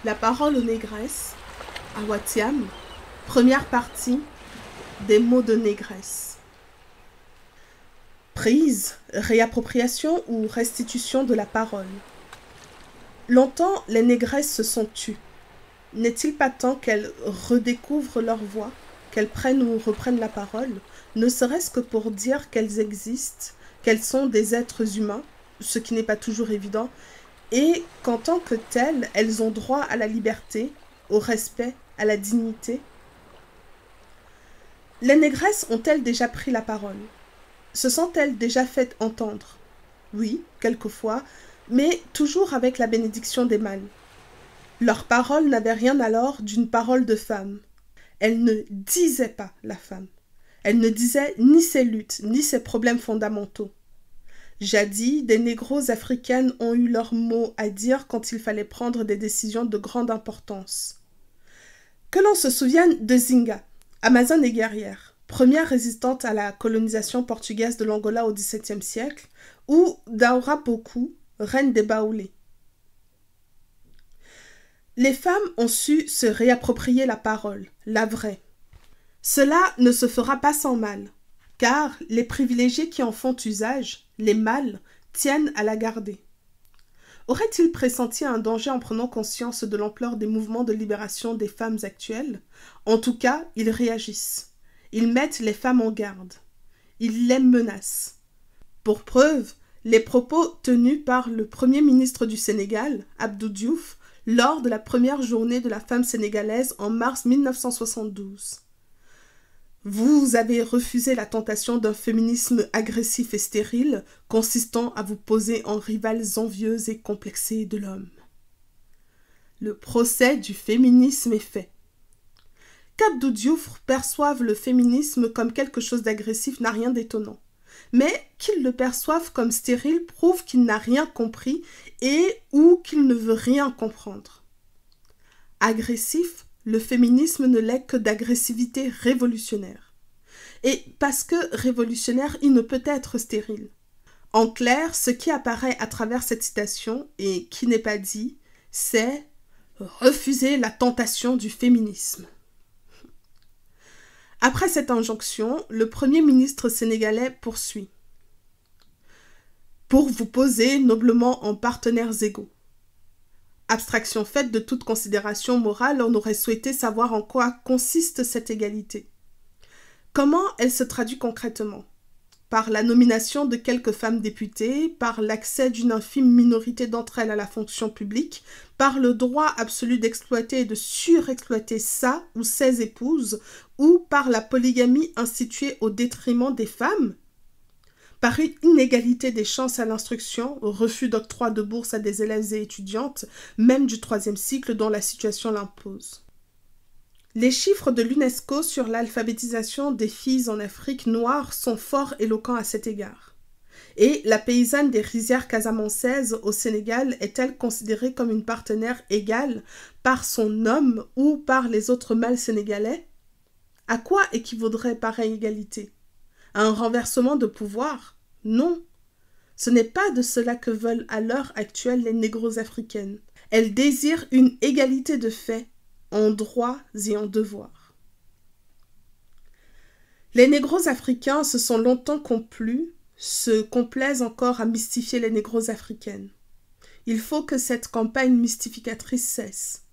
La parole aux négresses, à Watiam, première partie, des mots de négresse. Prise, réappropriation ou restitution de la parole. Longtemps, les négresses se sont tues. N'est-il pas temps qu'elles redécouvrent leur voix, qu'elles prennent ou reprennent la parole, ne serait-ce que pour dire qu'elles existent, qu'elles sont des êtres humains, ce qui n'est pas toujours évident, et qu'en tant que telles, elles ont droit à la liberté, au respect, à la dignité. Les négresses ont-elles déjà pris la parole? Se sont-elles déjà faites entendre? Oui, quelquefois, mais toujours avec la bénédiction des mâles. Leur parole n'avait rien alors d'une parole de femme. Elle ne disait pas la femme. Elle ne disait ni ses luttes, ni ses problèmes fondamentaux. Jadis, des négros africaines ont eu leur mot à dire quand il fallait prendre des décisions de grande importance. Que l'on se souvienne de Zinga, amazone et guerrière, première résistante à la colonisation portugaise de l'Angola au XVIIe siècle, ou d'Aura Poku, reine des Baoulés. Les femmes ont su se réapproprier la parole, la vraie. Cela ne se fera pas sans mal, car les privilégiés qui en font usage, les mâles, tiennent à la garder. Aurait-il pressenti un danger en prenant conscience de l'ampleur des mouvements de libération des femmes actuelles? En tout cas, ils réagissent. Ils mettent les femmes en garde. Ils les menacent. Pour preuve, les propos tenus par le Premier ministre du Sénégal, Abdou Diouf, lors de la première journée de la femme sénégalaise en mars 1972. Vous avez refusé la tentation d'un féminisme agressif et stérile, consistant à vous poser en rivales envieuses et complexées de l'homme. Le procès du féminisme est fait. Qu'Abdou Diouf perçoive le féminisme comme quelque chose d'agressif n'a rien d'étonnant. Mais qu'il le perçoive comme stérile prouve qu'il n'a rien compris et ou qu'il ne veut rien comprendre. Agressif, le féminisme ne l'est que d'agressivité révolutionnaire. Et parce que révolutionnaire, il ne peut être stérile. En clair, ce qui apparaît à travers cette citation, et qui n'est pas dit, c'est refuser la tentation du féminisme. Après cette injonction, le Premier ministre sénégalais poursuit. Pour vous poser noblement en partenaires égaux. Abstraction faite de toute considération morale, on aurait souhaité savoir en quoi consiste cette égalité. Comment elle se traduit concrètement? Par la nomination de quelques femmes députées, par l'accès d'une infime minorité d'entre elles à la fonction publique, par le droit absolu d'exploiter et de surexploiter sa ou ses épouses, ou par la polygamie instituée au détriment des femmes? Par une inégalité des chances à l'instruction, refus d'octroi de bourse à des élèves et étudiantes, même du 3e cycle dont la situation l'impose. Les chiffres de l'UNESCO sur l'alphabétisation des filles en Afrique noire sont fort éloquents à cet égard. Et la paysanne des rizières casamançaises au Sénégal est-elle considérée comme une partenaire égale par son homme ou par les autres mâles sénégalais? À quoi équivaudrait pareille égalité? À un renversement de pouvoir? Non. Ce n'est pas de cela que veulent à l'heure actuelle les négros africaines. Elles désirent une égalité de fait, en droits et en devoirs. Les négros africains se sont longtemps complu, se complaisent encore à mystifier les négros africaines. Il faut que cette campagne mystificatrice cesse.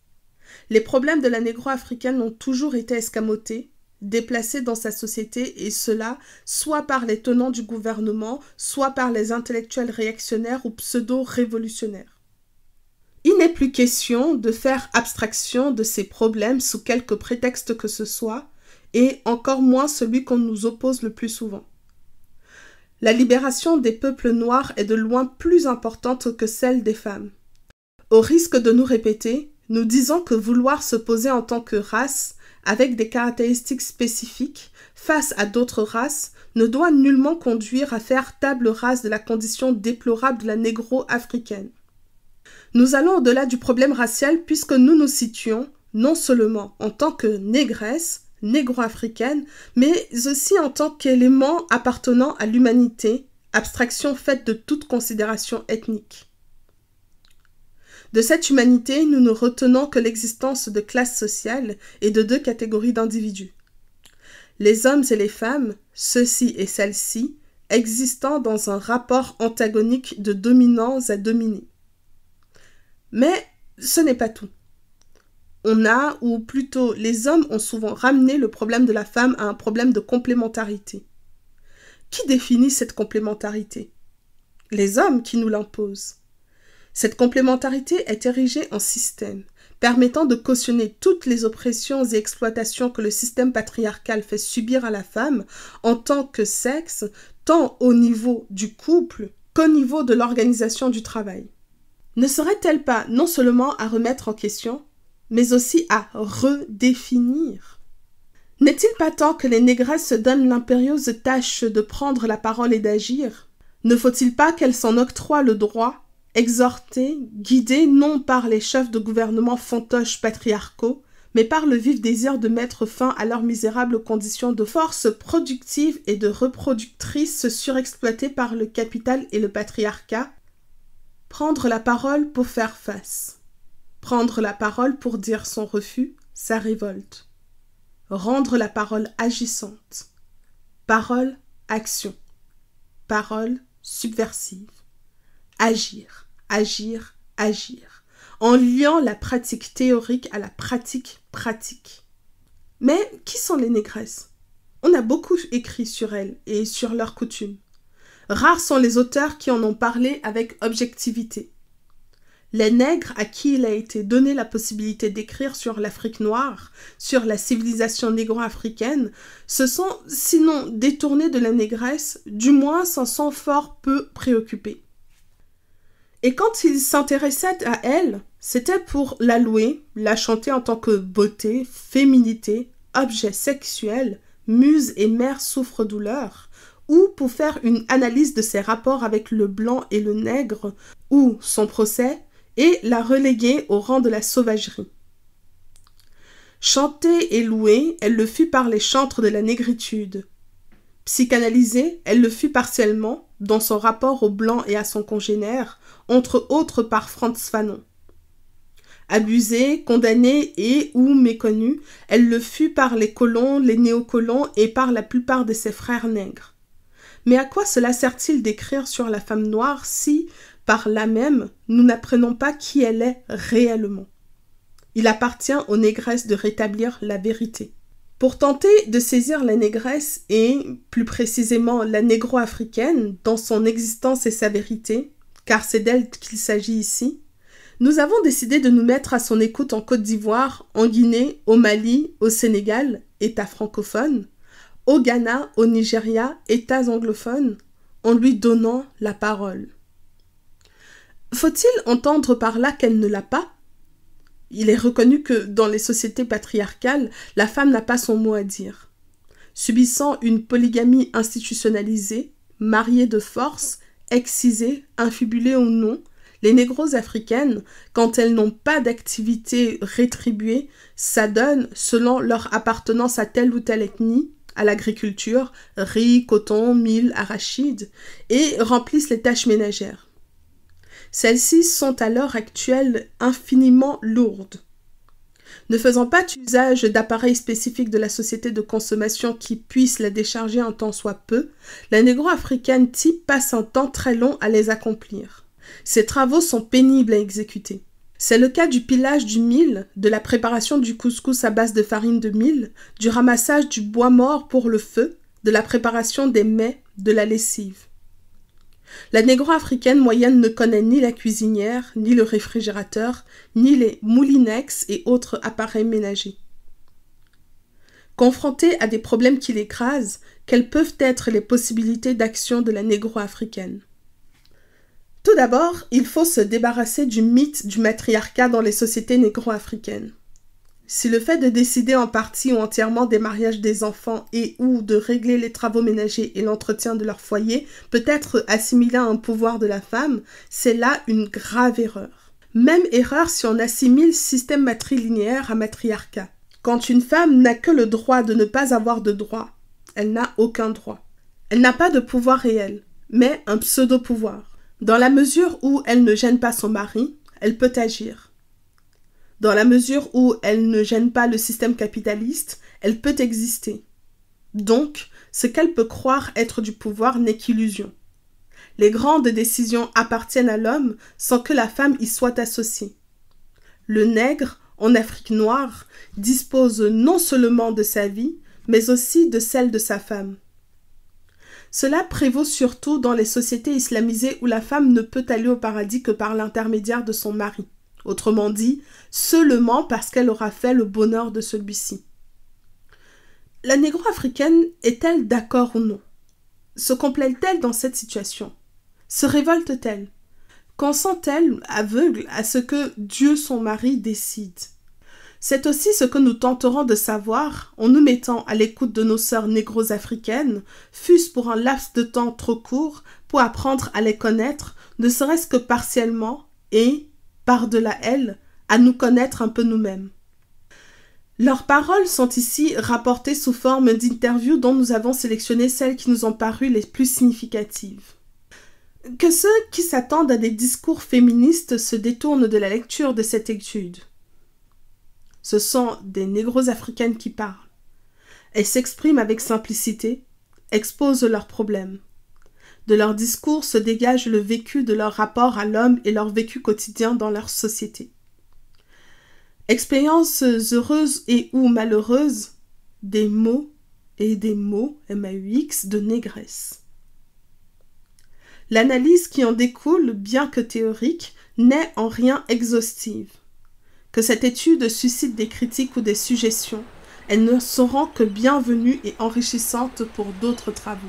Les problèmes de la négro-africaine ont toujours été escamotés, déplacés dans sa société, et cela soit par les tenants du gouvernement, soit par les intellectuels réactionnaires ou pseudo-révolutionnaires. Il n'est plus question de faire abstraction de ces problèmes sous quelque prétexte que ce soit, et encore moins celui qu'on nous oppose le plus souvent. La libération des peuples noirs est de loin plus importante que celle des femmes. Au risque de nous répéter, nous disons que vouloir se poser en tant que race, avec des caractéristiques spécifiques, face à d'autres races, ne doit nullement conduire à faire table rase de la condition déplorable de la négro-africaine. Nous allons au-delà du problème racial puisque nous nous situons non seulement en tant que négresse, négro-africaine, mais aussi en tant qu'élément appartenant à l'humanité, abstraction faite de toute considération ethnique. De cette humanité, nous ne retenons que l'existence de classes sociales et de deux catégories d'individus. Les hommes et les femmes, ceux-ci et celles-ci, existant dans un rapport antagonique de dominants à dominés. Mais ce n'est pas tout. On a, ou plutôt les hommes ont souvent ramené le problème de la femme à un problème de complémentarité. Qui définit cette complémentarité? Les hommes qui nous l'imposent. Cette complémentarité est érigée en système, permettant de cautionner toutes les oppressions et exploitations que le système patriarcal fait subir à la femme en tant que sexe, tant au niveau du couple qu'au niveau de l'organisation du travail. Ne serait-elle pas non seulement à remettre en question, mais aussi à redéfinir? N'est-il pas temps que les négresses se donnent l'impérieuse tâche de prendre la parole et d'agir? Ne faut-il pas qu'elles s'en octroient le droit, exhortées, guidées non par les chefs de gouvernement fantoches patriarcaux, mais par le vif désir de mettre fin à leurs misérables conditions de force productive et de reproductrice surexploitées par le capital et le patriarcat? Prendre la parole pour faire face. Prendre la parole pour dire son refus, sa révolte. Rendre la parole agissante. Parole, action. Parole, subversive. Agir, agir, agir. En liant la pratique théorique à la pratique pratique. Mais qui sont les négresses? On a beaucoup écrit sur elles et sur leurs coutumes. Rares sont les auteurs qui en ont parlé avec objectivité. Les nègres à qui il a été donné la possibilité d'écrire sur l'Afrique noire, sur la civilisation négro-africaine, se sont, sinon détournés de la négresse, du moins s'en sont fort peu préoccupés. Et quand ils s'intéressaient à elle, c'était pour la louer, la chanter en tant que beauté, féminité, objet sexuel, muse et mère souffre-douleur, ou pour faire une analyse de ses rapports avec le blanc et le nègre, ou son procès, et la reléguer au rang de la sauvagerie. Chantée et louée, elle le fut par les chantres de la négritude. Psychanalysée, elle le fut partiellement, dans son rapport au blanc et à son congénère, entre autres par Frantz Fanon. Abusée, condamnée et ou méconnue, elle le fut par les colons, les néocolons et par la plupart de ses frères nègres. Mais à quoi cela sert-il d'écrire sur la femme noire si, par là même, nous n'apprenons pas qui elle est réellement? Il appartient aux négresses de rétablir la vérité. Pour tenter de saisir la négresse et, plus précisément, la négro-africaine dans son existence et sa vérité, car c'est d'elle qu'il s'agit ici, nous avons décidé de nous mettre à son écoute en Côte d'Ivoire, en Guinée, au Mali, au Sénégal, État francophone, au Ghana, au Nigeria, États anglophones, en lui donnant la parole. Faut-il entendre par là qu'elle ne l'a pas? Il est reconnu que dans les sociétés patriarcales, la femme n'a pas son mot à dire. Subissant une polygamie institutionnalisée, mariée de force, excisée, infibulée ou non, les négros africaines, quand elles n'ont pas d'activité rétribuée, s'adonnent, selon leur appartenance à telle ou telle ethnie, à l'agriculture, riz, coton, mil, arachide, et remplissent les tâches ménagères. Celles-ci sont à l'heure actuelle infiniment lourdes. Ne faisant pas usage d'appareils spécifiques de la société de consommation qui puissent la décharger un temps soit peu, la négro-africaine type passe un temps très long à les accomplir. Ces travaux sont pénibles à exécuter. C'est le cas du pilage du mil, de la préparation du couscous à base de farine de mil, du ramassage du bois mort pour le feu, de la préparation des mets, de la lessive. La négro-africaine moyenne ne connaît ni la cuisinière, ni le réfrigérateur, ni les moulinex et autres appareils ménagers. Confrontée à des problèmes qui l'écrasent, quelles peuvent être les possibilités d'action de la négro-africaine? Tout d'abord, il faut se débarrasser du mythe du matriarcat dans les sociétés négro-africaines. Si le fait de décider en partie ou entièrement des mariages des enfants et ou de régler les travaux ménagers et l'entretien de leur foyer peut être assimilé à un pouvoir de la femme, c'est là une grave erreur. Même erreur si on assimile système matrilinéaire à matriarcat. Quand une femme n'a que le droit de ne pas avoir de droit, elle n'a aucun droit. Elle n'a pas de pouvoir réel, mais un pseudo-pouvoir. Dans la mesure où elle ne gêne pas son mari, elle peut agir. Dans la mesure où elle ne gêne pas le système capitaliste, elle peut exister. Donc, ce qu'elle peut croire être du pouvoir n'est qu'illusion. Les grandes décisions appartiennent à l'homme sans que la femme y soit associée. Le nègre, en Afrique noire, dispose non seulement de sa vie, mais aussi de celle de sa femme. Cela prévaut surtout dans les sociétés islamisées où la femme ne peut aller au paradis que par l'intermédiaire de son mari. Autrement dit, seulement parce qu'elle aura fait le bonheur de celui-ci. La négro-africaine est-elle d'accord ou non? Se complaît-elle dans cette situation? Se révolte-t-elle? Consent-elle aveugle à ce que Dieu son mari décide? C'est aussi ce que nous tenterons de savoir en nous mettant à l'écoute de nos sœurs négro-africaines, fût-ce pour un laps de temps trop court, pour apprendre à les connaître, ne serait-ce que partiellement, et, par-delà elles, à nous connaître un peu nous-mêmes. Leurs paroles sont ici rapportées sous forme d'interviews dont nous avons sélectionné celles qui nous ont paru les plus significatives. Que ceux qui s'attendent à des discours féministes se détournent de la lecture de cette étude. Ce sont des négro-africaines qui parlent. Elles s'expriment avec simplicité, exposent leurs problèmes. De leur discours se dégage le vécu de leur rapport à l'homme et leur vécu quotidien dans leur société. Expériences heureuses et ou malheureuses, des mots et des mots, MAUX, de négresse. L'analyse qui en découle, bien que théorique, n'est en rien exhaustive. Que cette étude suscite des critiques ou des suggestions, elles ne seront que bienvenues et enrichissantes pour d'autres travaux.